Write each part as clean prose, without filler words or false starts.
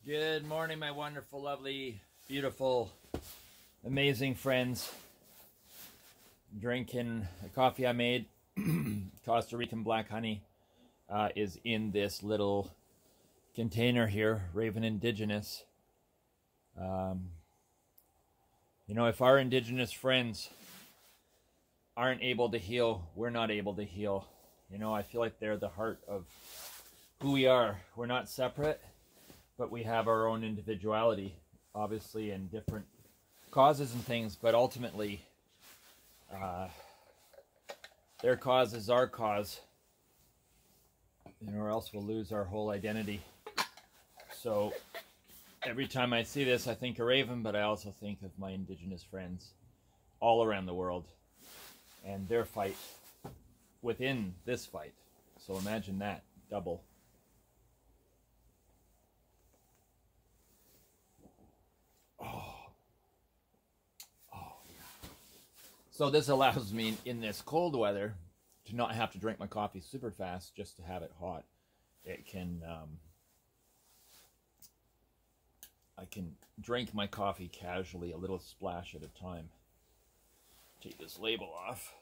Good morning, my wonderful, lovely, beautiful, amazing friends. Drinking a coffee I made. Costa Rican black honey is in this little container here, Raven Indigenous. You know, if our indigenous friends aren't able to heal, we're not able to heal. You know, I feel like they're the heart of who we are. We're not separate, but we have our own individuality, obviously, in different causes and things, but ultimately, their cause is our cause, you know, or else we'll lose our whole identity. So every time I see this, I think of Raven, but I also think of my indigenous friends all around the world and their fight within this fight. So imagine that, double. So this allows me in this cold weather to not have to drink my coffee super fast just to have it hot. It can, I can drink my coffee casually, a little splash at a time. Take this label off.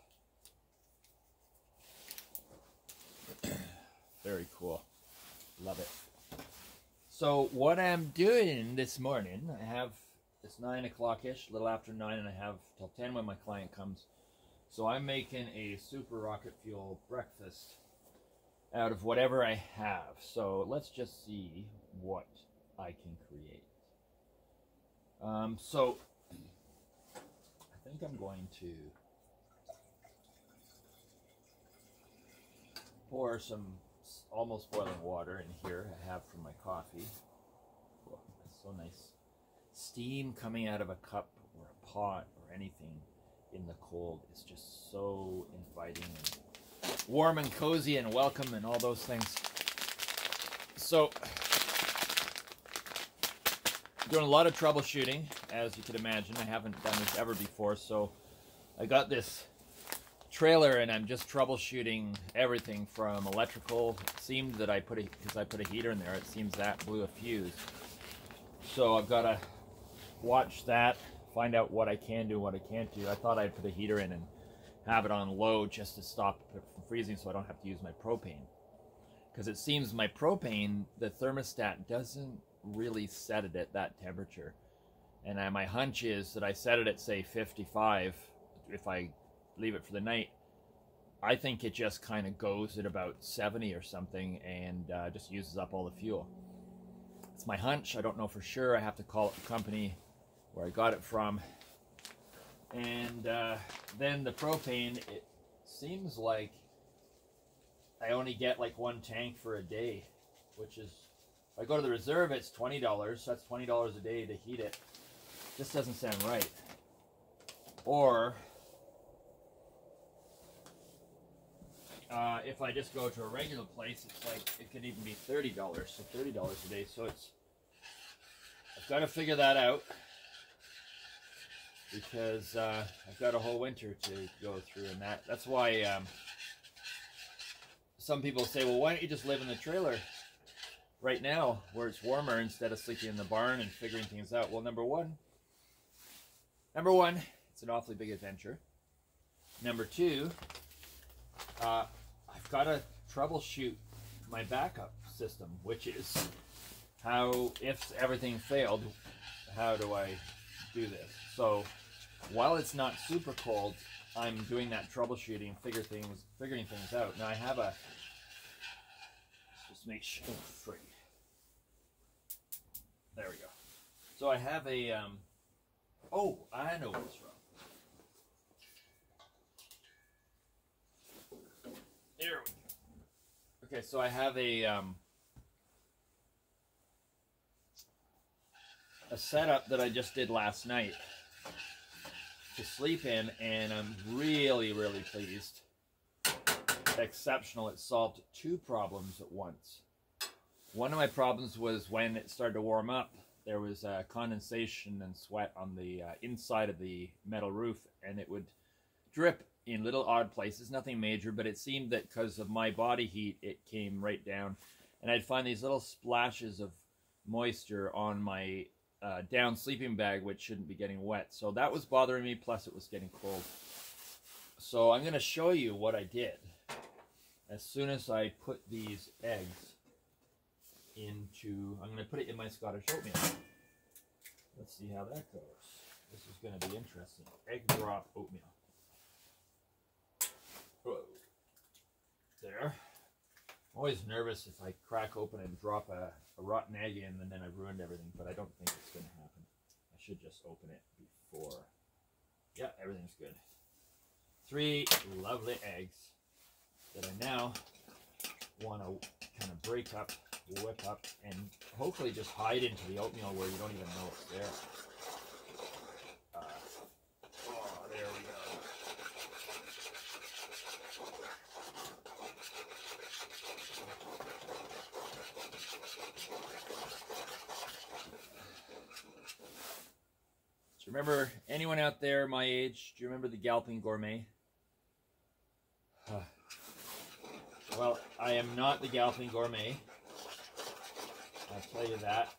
Very cool. Love it. So what I'm doing this morning, I have, it's 9 o'clock-ish, a little after 9, and I have till 10 when my client comes. So I'm making a super rocket fuel breakfast out of whatever I have. So let's just see what I can create. So I think I'm going to pour some almost boiling water in here I have for my coffee. Oh, that's so nice. Steam coming out of a cup or a pot or anything in the cold is just so inviting and warm and cozy and welcome and all those things. So, doing a lot of troubleshooting, as you could imagine. I haven't done this ever before, so I got this trailer and I'm just troubleshooting everything from electrical. It seemed that because I put a heater in there, it seems that blew a fuse. So I've got to watch that, find out what I can do, what I can't do. I thought I'd put a heater in and have it on low just to stop it from freezing so I don't have to use my propane. Because it seems my propane, the thermostat doesn't really set it at that temperature. And my hunch is that I set it at, say, 55 if I leave it for the night. I think it just kind of goes at about 70 or something and just uses up all the fuel. It's my hunch. I don't know for sure. I have to call up the company where I got it from. And then the propane, it seems like I only get like one tank for a day, which is, if I go to the reserve, it's $20. So that's $20 a day to heat it. This doesn't sound right. Or if I just go to a regular place, it's like, it could even be $30, so $30 a day. So it's, I've got to figure that out because I've got a whole winter to go through, and that's why some people say, well, why don't you just live in the trailer right now where it's warmer instead of sleeping in the barn and figuring things out? Well, number one, it's an awfully big adventure. Number two, I've got to troubleshoot my backup system, which is how, if everything failed, how do I do this? So while it's not super cold, I'm doing that troubleshooting, figuring things out. Now I have a, just make sure, free. There we go. So I have a, oh, I know what's wrong. There we go. Okay, so I have a setup that I just did last night to sleep in, and I'm really, really pleased. Exceptional. It solved two problems at once. One of my problems was when it started to warm up, there was condensation and sweat on the inside of the metal roof, and it would drip in little odd places, nothing major, but it seemed that because of my body heat, it came right down. And I'd find these little splashes of moisture on my down sleeping bag, which shouldn't be getting wet. So that was bothering me, plus it was getting cold. So I'm going to show you what I did as soon as I put these eggs into, I'm going to put it in my Scottish oatmeal. Let's see how that goes. This is going to be interesting. Egg drop oatmeal. Whoa. There. I'm always nervous if I crack open and drop a rotten egg in and then I've ruined everything, but I don't think it's going to happen. I should just open it before. Yeah, everything's good. 3 lovely eggs that I now want to kind of break up, whip up, and hopefully just hide into the oatmeal where you don't even know it's there. Oh, there we go. Do you remember, anyone out there my age, do you remember the Galloping Gourmet? Well, I am not the Galloping Gourmet. I'll tell you that.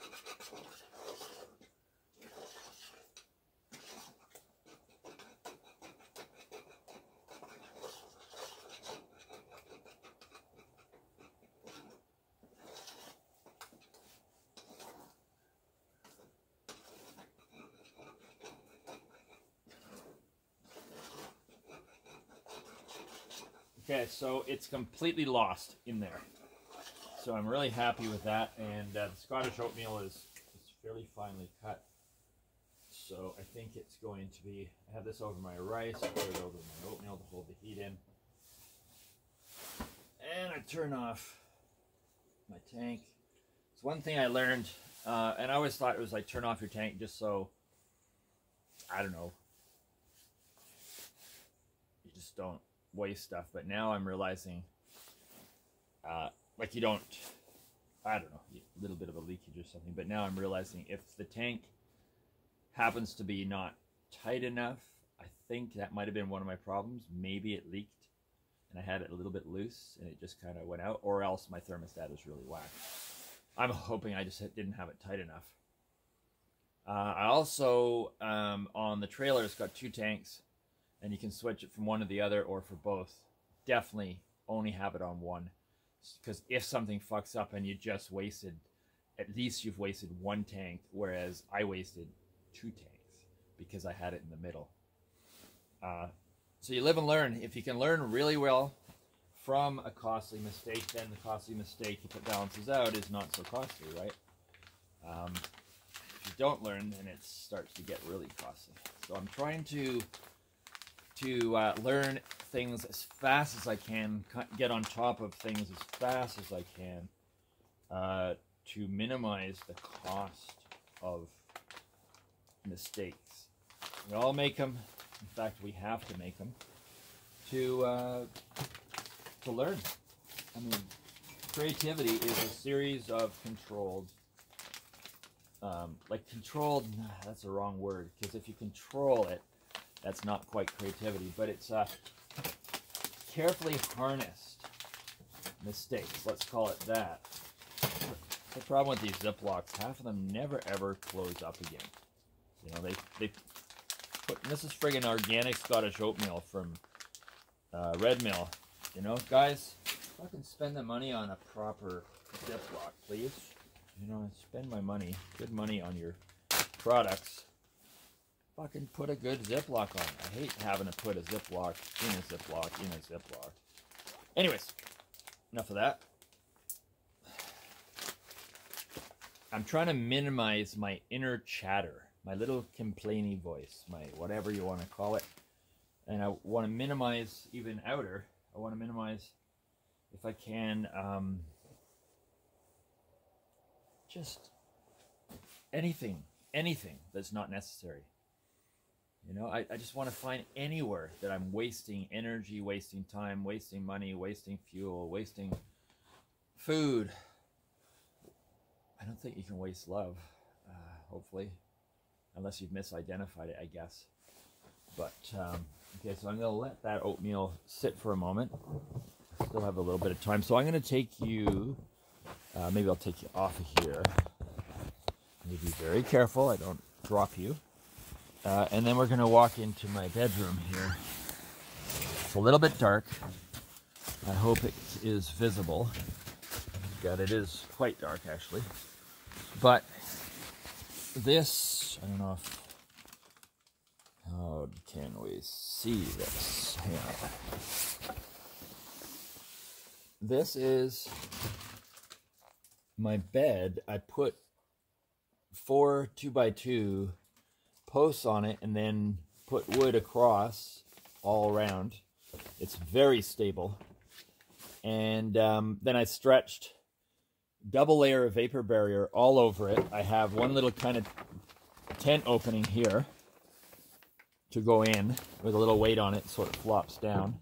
Okay, so it's completely lost in there. So I'm really happy with that, and the Scottish oatmeal is fairly finely cut. So I think it's going to be, I have this over my rice, I put it over my oatmeal to hold the heat in. And I turn off my tank. It's one thing I learned, and I always thought it was like turn off your tank just so, I don't know, you just don't waste stuff. But now I'm realizing, like you don't, I don't know, a little bit of a leakage or something, but now I'm realizing if the tank happens to be not tight enough, I think that might have been one of my problems. Maybe it leaked and I had it a little bit loose and it just kind of went out, or else my thermostat is really whacked. I'm hoping I just didn't have it tight enough. I also, on the trailer, it's got 2 tanks, and you can switch it from one to the other or for both. Definitely only have it on one, because if something fucks up and you just wasted, at least you've wasted 1 tank, whereas I wasted 2 tanks because I had it in the middle. So you live and learn. If you can learn really well from a costly mistake, then the costly mistake, if it balances out, is not so costly, right? If you don't learn, then it starts to get really costly. So I'm trying to learn things as fast as I can, get on top of things as fast as I can, to minimize the cost of mistakes. We all make them. In fact, we have to make them to learn. I mean, creativity is a series of controlled, that's the wrong word, because if you control it, that's not quite creativity, but it's carefully harnessed mistakes, let's call it that. The problem with these Ziplocs, half of them never ever close up again. You know, they put, this is friggin' organic Scottish oatmeal from Red Mill. You know, guys, fucking spend the money on a proper Ziploc, please. You know, spend my money, good money on your products. Fucking put a good Ziploc on it. I hate having to put a Ziploc in a Ziploc in a Ziploc. Anyways, enough of that. I'm trying to minimize my inner chatter, my little complainy voice, my whatever you want to call it. And I want to minimize even outer. I want to minimize, if I can, just anything that's not necessary. You know, I just want to find anywhere that I'm wasting energy, wasting time, wasting money, wasting fuel, wasting food. I don't think you can waste love, hopefully, unless you've misidentified it, I guess. But, okay, so I'm going to let that oatmeal sit for a moment. I still have a little bit of time. So I'm going to take you, maybe I'll take you off of here. You be very careful I don't drop you. And then we're going to walk into my bedroom here. It's a little bit dark. I hope it is visible. God, it is quite dark actually. But this, I don't know if, how can we see this? Hang on. This is my bed. I put 4 2x2 posts on it and then put wood across all around. It's very stable. And then I stretched double layer of vapor barrier all over it. I have one little kind of tent opening here to go in with a little weight on it so it flops down.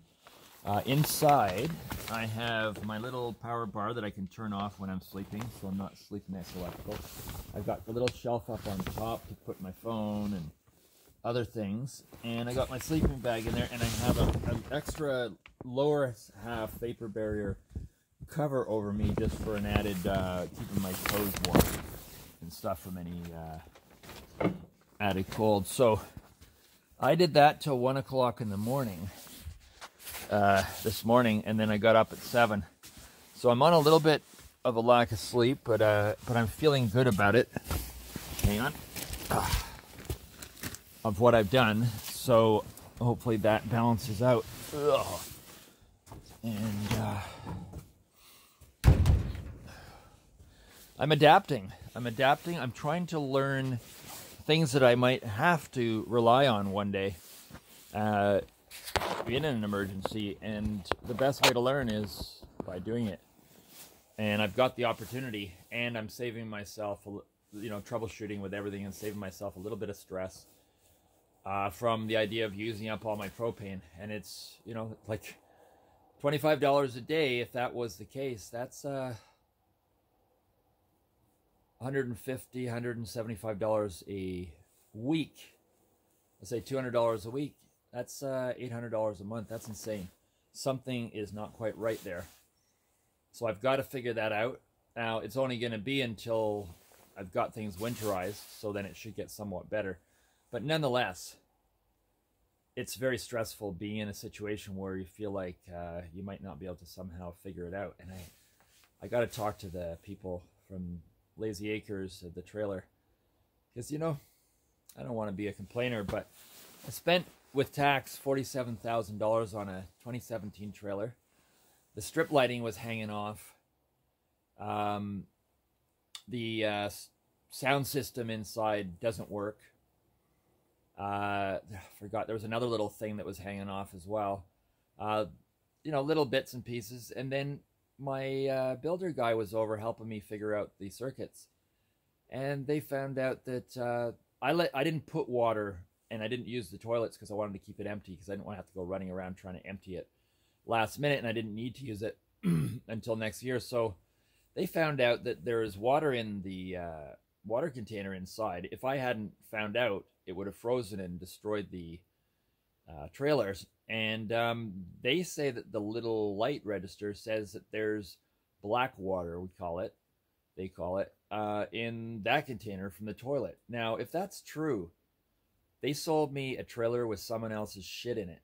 Inside, I have my little power bar that I can turn off when I'm sleeping, so I'm not sleeping next to electrical. I've got the little shelf up on top to put my phone and other things, and I got my sleeping bag in there, and I have an extra lower half vapor barrier cover over me just for an added keeping my toes warm and stuff from any added cold. So I did that till 1 o'clock in the morning this morning, and then I got up at 7. So I'm on a little bit of a lack of sleep, but I'm feeling good about it. Hang on. Of what I've done, so hopefully that balances out. Ugh. And I'm adapting. I'm trying to learn things that I might have to rely on one day in an emergency, and the best way to learn is by doing it. And I've got the opportunity, and I'm saving myself, troubleshooting with everything and saving myself a little bit of stress from the idea of using up all my propane. And it's, like $25 a day. If that was the case, that's $150, $175 a week. Let's say $200 a week. That's $800 a month. That's insane. Something is not quite right there. So I've got to figure that out. Now, it's only going to be until I've got things winterized, so then it should get somewhat better. But nonetheless, it's very stressful being in a situation where you feel like you might not be able to somehow figure it out. And I got to talk to the people from Lazy Acres, the trailer, because, I don't want to be a complainer, but I spent, with tax, $47,000 on a 2017 trailer. The strip lighting was hanging off. The sound system inside doesn't work. I forgot there was another little thing that was hanging off as well. Little bits and pieces. And then my builder guy was over helping me figure out the circuits. And they found out that I didn't put water, and I didn't use the toilets because I wanted to keep it empty, because I didn't want to have to go running around trying to empty it last minute, and I didn't need to use it until next year. So they found out that there is water in the water container inside. If I hadn't found out, it would have frozen and destroyed the trailers. And they say that the little light register says that there's black water, they call it, in that container from the toilet. Now, if that's true, they sold me a trailer with someone else's shit in it.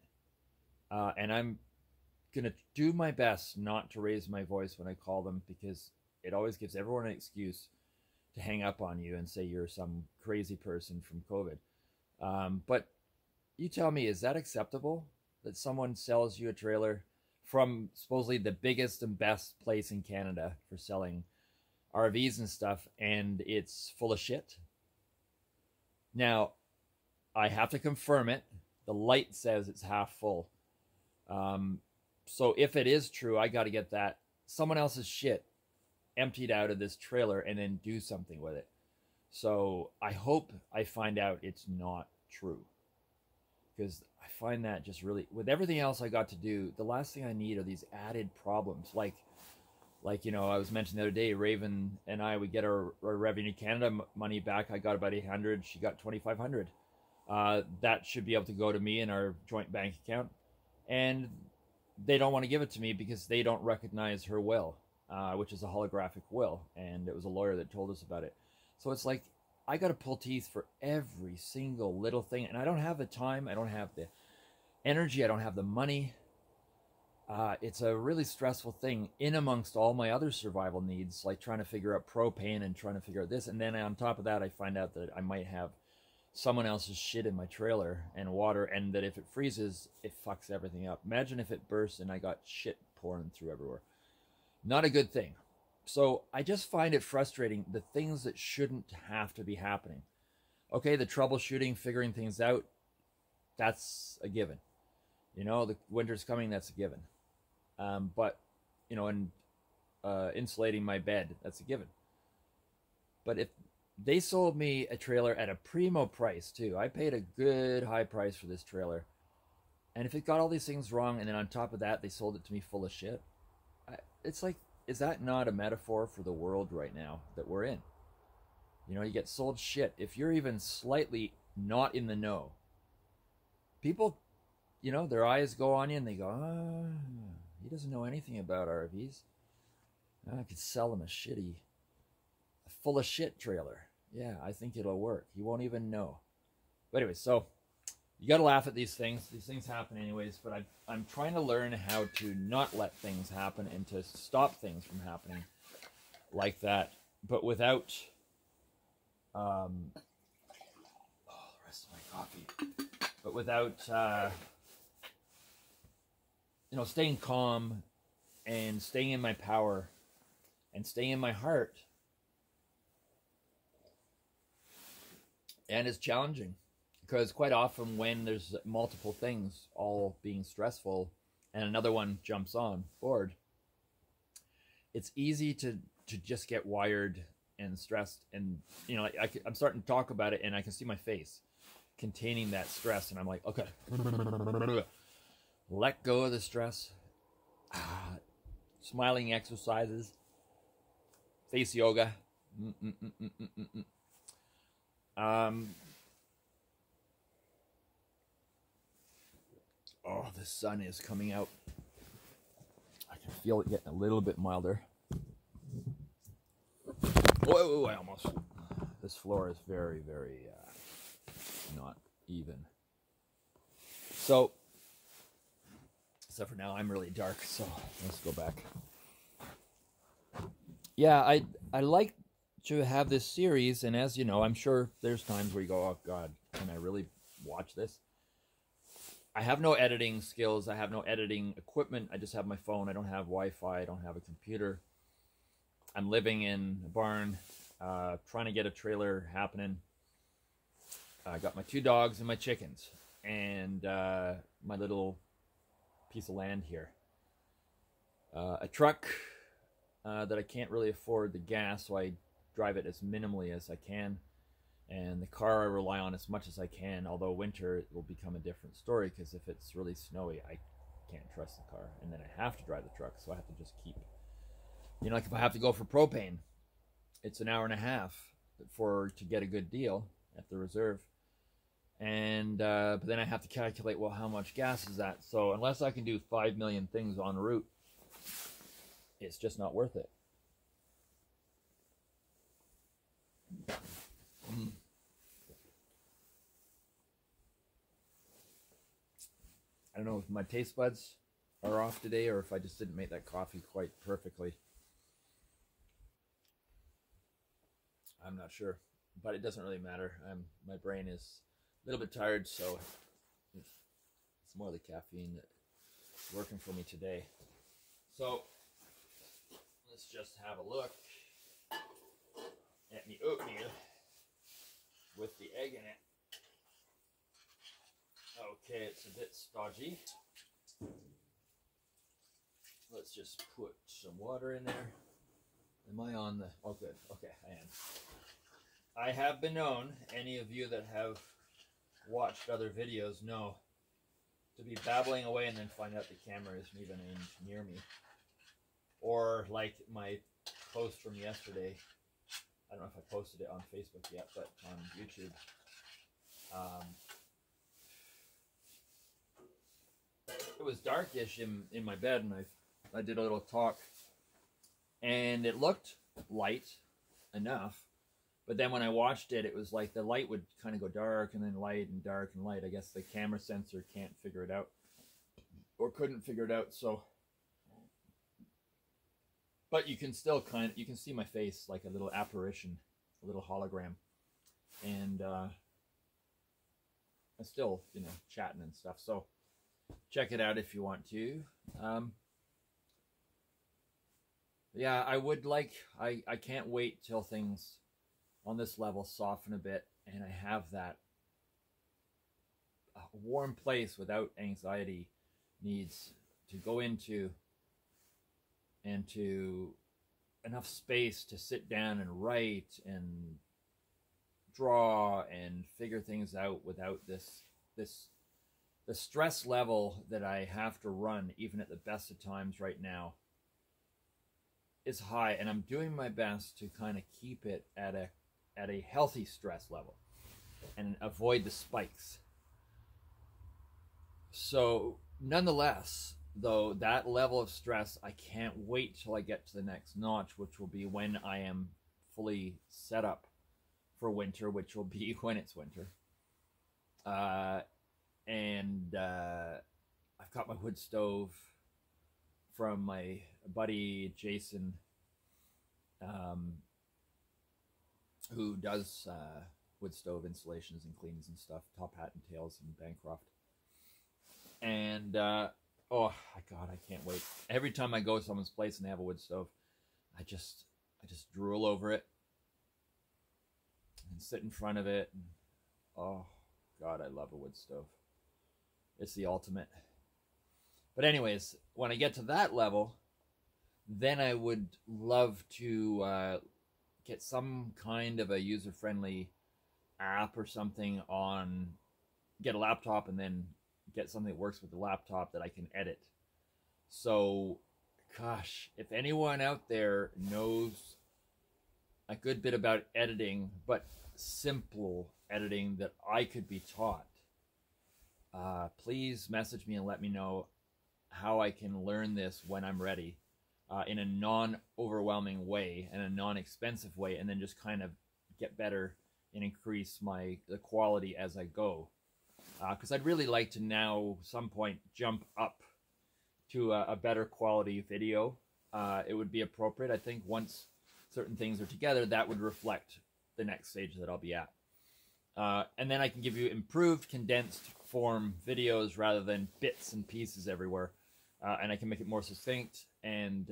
And I'm going to do my best not to raise my voice when I call them, because it always gives everyone an excuse to hang up on you and say you're some crazy person from COVID. But you tell me, is that acceptable that someone sells you a trailer from supposedly the biggest and best place in Canada for selling RVs and stuff, and it's full of shit? Now, I have to confirm it. The light says it's half full. So if it is true, I got to get that someone else's shit emptied out of this trailer and then do something with it. So I hope I find out it's not true, because I find that just really, with everything else I got to do, the last thing I need are these added problems. Like I was mentioning the other day, Raven and I, we get our Revenue Canada money back. I got about $800. She got $2,500. That should be able to go to me in our joint bank account, and they don't want to give it to me because they don't recognize her will, which is a holographic will, and it was a lawyer that told us about it. So it's like, I got to pull teeth for every single little thing. And I don't have the time. I don't have the energy. I don't have the money. It's a really stressful thing in amongst all my other survival needs, like trying to figure out propane and trying to figure out this. And then on top of that, I find out that I might have someone else's shit in my trailer and water, and that if it freezes, it fucks everything up. Imagine if it bursts and I got shit pouring through everywhere. Not a good thing. So I just find it frustrating, the things that shouldn't have to be happening. Okay, the troubleshooting, figuring things out, that's a given. You know, the winter's coming, that's a given. But, you know, and insulating my bed, that's a given. But if they sold me a trailer at a primo price too, I paid a good high price for this trailer. And if it got all these things wrong, and then on top of that, they sold it to me full of shit, it's like, is that not a metaphor for the world right now that we're in? You know, you get sold shit. If you're even slightly not in the know, people, you know, their eyes go on you and they go, he doesn't know anything about RVs. I could sell him a full of shit trailer. Yeah, I think it'll work. He won't even know. But anyway, so you got to laugh at these things. These things happen anyways, but I'm trying to learn how to not let things happen and to stop things from happening like that, but without the rest of my coffee, but without you know, staying calm and staying in my power and staying in my heart. And it's challenging, because quite often when there's multiple things all being stressful and another one jumps on board, it's easy to just get wired and stressed. And, you know, I'm starting to talk about it and I can see my face containing that stress. And I'm like, okay, let go of the stress. Smiling exercises, face yoga. Oh, the sun is coming out. I can feel it getting a little bit milder. Whoa, I almost... This floor is very, very not even. So, except for now, I'm really dark, so let's go back. Yeah, I like to have this series, and as you know, I'm sure there's times where you go, oh God, can I really watch this? I have no editing skills. I have no editing equipment. I just have my phone. I don't have Wi-Fi. I don't have a computer. I'm living in a barn, trying to get a trailer happening. I got my 2 dogs and my chickens and my little piece of land here. A truck that I can't really afford the gas, so I drive it as minimally as I can. And the car I rely on as much as I can, although winter it will become a different story, because if it's really snowy, I can't trust the car. And then I have to drive the truck, so I have to just keep... You know, like if I have to go for propane, it's an hour and a half to get a good deal at the reserve. And but then I have to calculate, well, how much gas is that? So unless I can do 5 million things en route, it's just not worth it. I don't know if my taste buds are off today or if I just didn't make that coffee quite perfectly. I'm not sure, but it doesn't really matter. My brain is a little bit tired, so it's more the caffeine that's working for me today. So let's just have a look at me oatmeal with the egg in it. Okay, it's a bit stodgy. Let's just put some water in there. Am I on the... Oh, good. Okay, I am. I have been known, any of you that have watched other videos know, to be babbling away and then find out the camera isn't even near me. Or like my post from yesterday. I don't know if I posted it on Facebook yet, but on YouTube. It was darkish in my bed, and I did a little talk, and it looked light enough, But then when I watched it, it was like the light would kind of go dark and then light and dark and light. I guess the camera sensor can't figure it out, or couldn't figure it out. So, but you can still you can see my face like a little apparition, a little hologram, and I'm still, you know, chatting and stuff. So check it out if you want to. Yeah, I would like, I can't wait till things on this level soften a bit and I have that warm place without anxiety needs to go into, and to enough space to sit down and write and draw and figure things out without the stress level that I have to run even at the best of times right now is high, and I'm doing my best to kind of keep it at a healthy stress level and avoid the spikes. So nonetheless, though, that level of stress, I can't wait till I get to the next notch, which will be when I am fully set up for winter, which will be when it's winter. And I've got my wood stove from my buddy Jason, who does wood stove installations and cleans and stuff, Top Hat and Tails in Bancroft. And oh God, I can't wait. Every time I go to someone's place and they have a wood stove, I just drool over it and sit in front of it. And, oh God, I love a wood stove. It's the ultimate. But anyways, when I get to that level, then I would love to get some kind of a user-friendly app or something on, get a laptop and then get something that works with the laptop that I can edit. So, gosh, if anyone out there knows a good bit about editing, but simple editing that I could be taught, please message me and let me know how I can learn this when I'm ready, in a non-overwhelming way and a non-expensive way, and then just kind of get better and increase the quality as I go. Because I'd really like to now, some point, jump up to a better quality video. It would be appropriate. I think once certain things are together, that would reflect the next stage that I'll be at. And then I can give you improved, condensed form videos rather than bits and pieces everywhere. And I can make it more succinct, and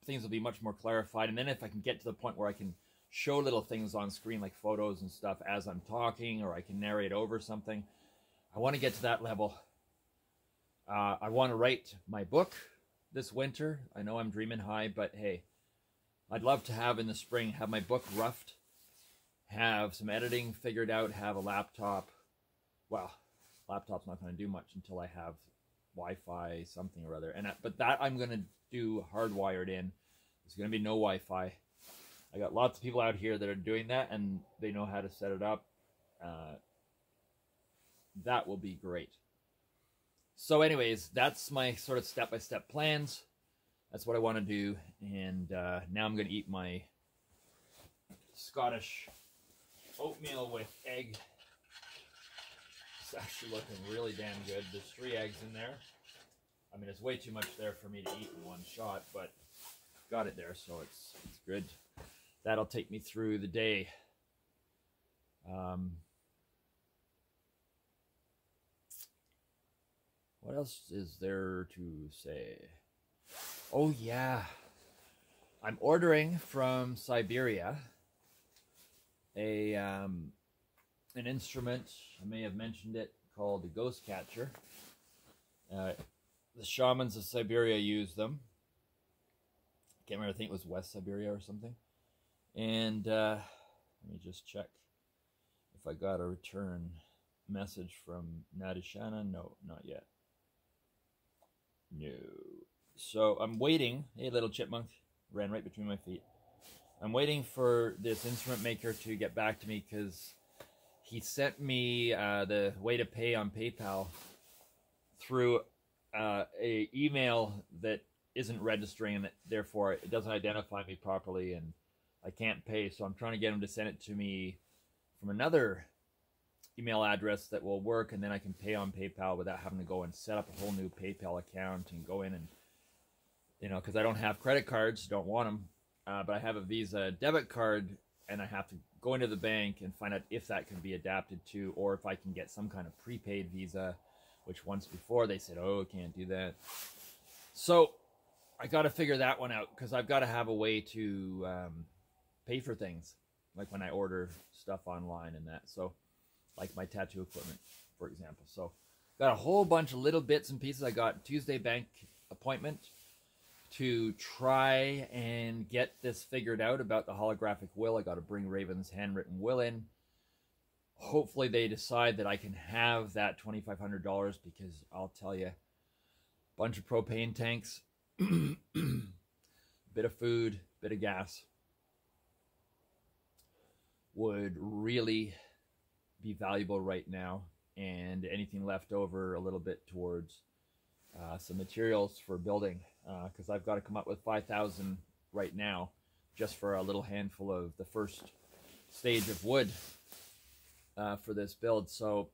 things will be much more clarified. And then if I can get to the point where I can show little things on screen like photos and stuff as I'm talking, or I can narrate over something, I want to get to that level. I want to write my book this winter. I know I'm dreaming high, but hey, I'd love to have in the spring, have my book roughed, have some editing figured out, have a laptop. Well, laptop's not going to do much until I have Wi-Fi something or other, but that I'm going to do hardwired in. There's going to be no Wi-Fi. I got lots of people out here that are doing that, and they know how to set it up. That will be great. So anyways, that's my sort of step-by-step plans. That's what I want to do, and now I'm going to eat my Scottish oatmeal with egg. It's actually looking really damn good. There's 3 eggs in there. I mean, it's way too much there for me to eat in one shot, but got it there, so it's good. That'll take me through the day. What else is there to say? Oh yeah, I'm ordering from Siberia an instrument, I may have mentioned it, called the ghost catcher. The shamans of Siberia use them. Can't remember, I think it was West Siberia or something. And let me just check if I got a return message from Nadishana. No, not yet. No. So I'm waiting. Hey, little chipmunk. Ran right between my feet. I'm waiting for this instrument maker to get back to me, because he sent me the way to pay on PayPal through a email that isn't registering, and that therefore it doesn't identify me properly, and I can't pay. So I'm trying to get them to send it to me from another email address that will work, and then I can pay on PayPal without having to go and set up a whole new PayPal account and go in and, you know, because I don't have credit cards, don't want them, but I have a Visa debit card, and I have to go into the bank and find out if that can be adapted to, or if I can get some kind of prepaid Visa, which once before they said, oh, can't do that. So I got to figure that one out, because I've got to have a way to pay for things, like when I order stuff online and that. So like my tattoo equipment, for example. So got a whole bunch of little bits and pieces. I got Tuesday bank appointment to try and get this figured out about the holographic will. I got to bring Raven's handwritten will in. Hopefully they decide that I can have that $2,500, because I'll tell you, a bunch of propane tanks, bit of food, bit of gas would really be valuable right now, and anything left over a little bit towards some materials for building, because I've got to come up with 5,000 right now just for a little handful of the first stage of wood for this build. So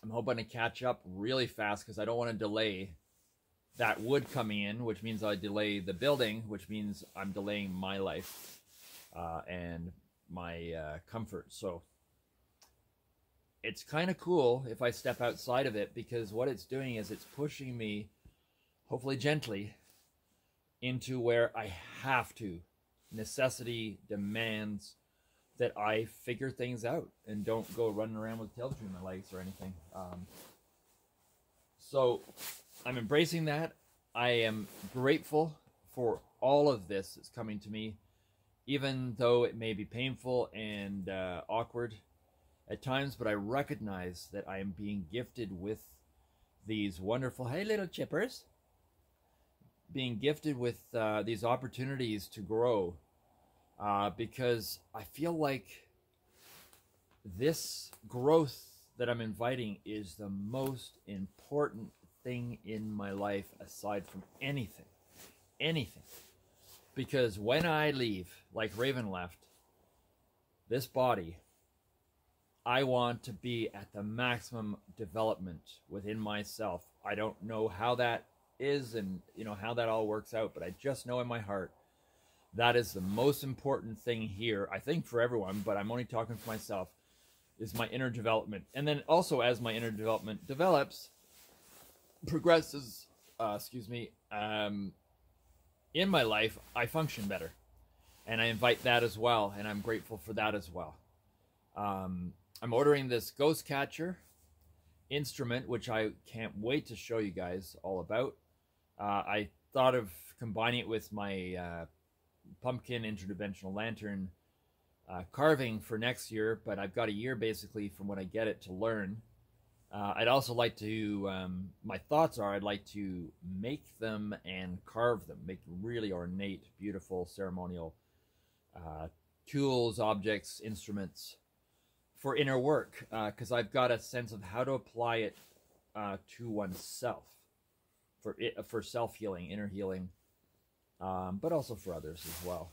I'm hoping to catch up really fast, because I don't want to delay that wood coming in, which means I delay the building, which means I'm delaying my life and my comfort. So it's kind of cool if I step outside of it, because what it's doing is it's pushing me, hopefully gently, into where I have to. Necessity demands that I figure things out and don't go running around with tail between my legs or anything. So I'm embracing that. I am grateful for all of this that's coming to me, even though it may be painful and awkward at times, but I recognize that I am being gifted with these wonderful, hey little chippers, being gifted with these opportunities to grow, because I feel like this growth that I'm inviting is the most important thing in my life aside from anything. Because when I leave, like Raven left, this body, I want to be at the maximum development within myself. I don't know how that is and, you know, how that all works out, but I just know in my heart that is the most important thing here, I think for everyone, but I'm only talking for myself, is my inner development. And then also, as my inner development develops, progresses, in my life, I function better. And I invite that as well, and I'm grateful for that as well. I'm ordering this ghost catcher instrument, which I can't wait to show you guys all about. I thought of combining it with my pumpkin interdimensional lantern carving for next year, but I've got a year basically from when I get it to learn. I'd also like to, my thoughts are I'd like to make them and carve them, make really ornate, beautiful ceremonial tools, objects, instruments for inner work, because I've got a sense of how to apply it to oneself, for self-healing, inner healing, but also for others as well.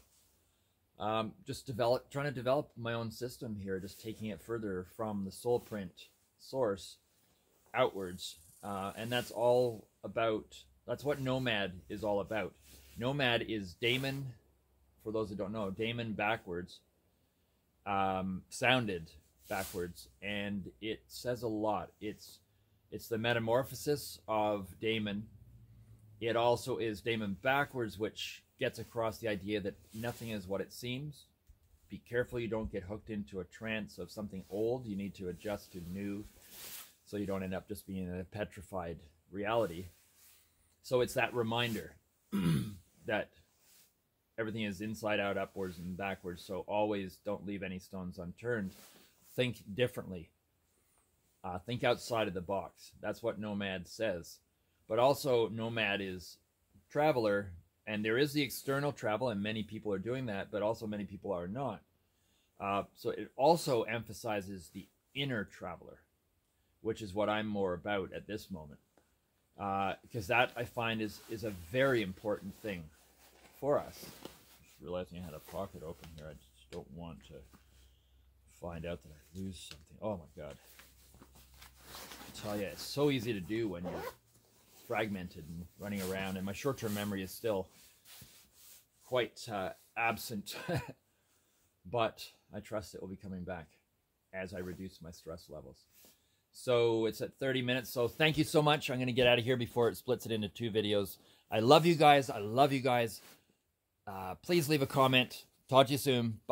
Just trying to develop my own system here, just taking it further from the soul print source outwards, and that's all about, that's what Nomad is all about. Nomad is daemon, for those who don't know, daemon backwards, sounded backwards, and it says a lot. It's the metamorphosis of daemon. It also is daemon backwards, which gets across the idea that nothing is what it seems. Be careful you don't get hooked into a trance of something old. You need to adjust to new, so you don't end up just being in a petrified reality. So it's that reminder that everything is inside out, upwards, and backwards. So always don't leave any stones unturned. Think differently. Think outside of the box. That's what Nomad says. But also, Nomad is traveler, and there is the external travel, and many people are doing that, but also many people are not. So it also emphasizes the inner traveler, which is what I'm more about at this moment. Because that, I find, is a very important thing for us. realizing I had a pocket open here. I just don't want to find out that I lose something. Oh my god. I tell you, it's so easy to do when you're fragmented and running around, and my short-term memory is still quite absent. But I trust it will be coming back as I reduce my stress levels. So it's at 30 minutes. So thank you so much. I'm going to get out of here before it splits it into 2 videos. I love you guys. I love you guys. Please leave a comment. Talk to you soon. Bye.